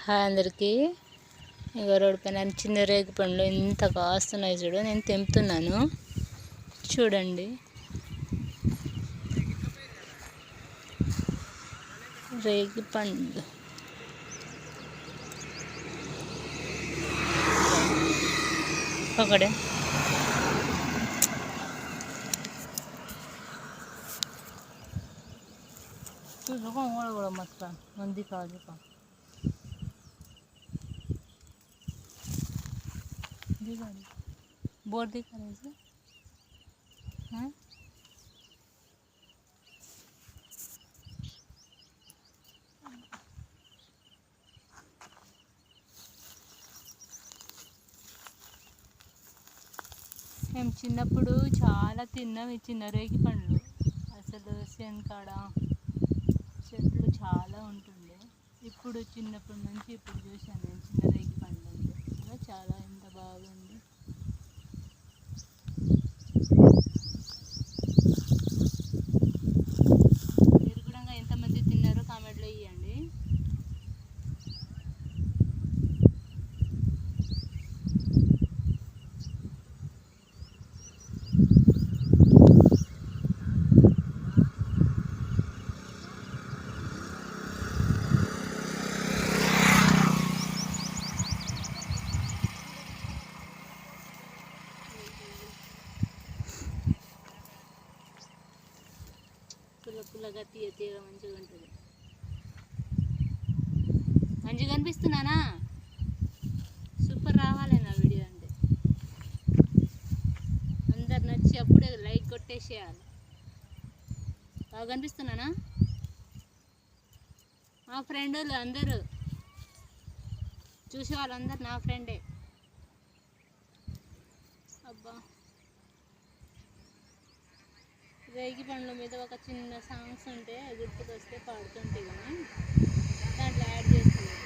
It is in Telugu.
హాయ్ అందరికీ. ఇక రోడ్డు పైన చిన్న రేగి పండ్లు ఎంత కాస్తున్నాయి చూడు. నేను తెంపుతున్నాను చూడండి. రేగి పండ్లు ఒకడే కూడా మొత్తం మంది కాదు. बोर्ड दिखा रहे हैं हाँ మేము చిన్నప్పుడు చాలా తిన్నాం ఈ చిన్న రేగి పండ్లు. అసలు శనకాడ చెట్లు చాలా ఉంటుండే. ఇప్పుడు చిన్నప్పటి నుంచి ఇప్పుడు చూశాను నేను చిన్న రేగి పండ్లు అంటే చాలా ఎంత బాగుంది. మీరు కూడా ఎంతమంది తిన్నారో కామెంట్లో ఇవ్వండి. పుల్లగా తీయ తీయగా మంచిగా ఉంటుంది. మంచిగా కనిపిస్తున్నానా? సూపర్ రావాలి నా వీడియో అంటే. అందరు నచ్చి అప్పుడే లైక్ కొట్టేసేయాలి. బాగా కనిపిస్తున్నానా? మా ఫ్రెండ్ వాళ్ళు అందరూ చూసే వాళ్ళందరూ నా ఫ్రెండే. అబ్బా, రేగి పండ్ల మీద ఒక చిన్న సాంగ్స్ ఉంటే గుర్తుకొస్తే పాడుతుంటే కానీ దాంట్లో యాడ్ చేస్తుంది.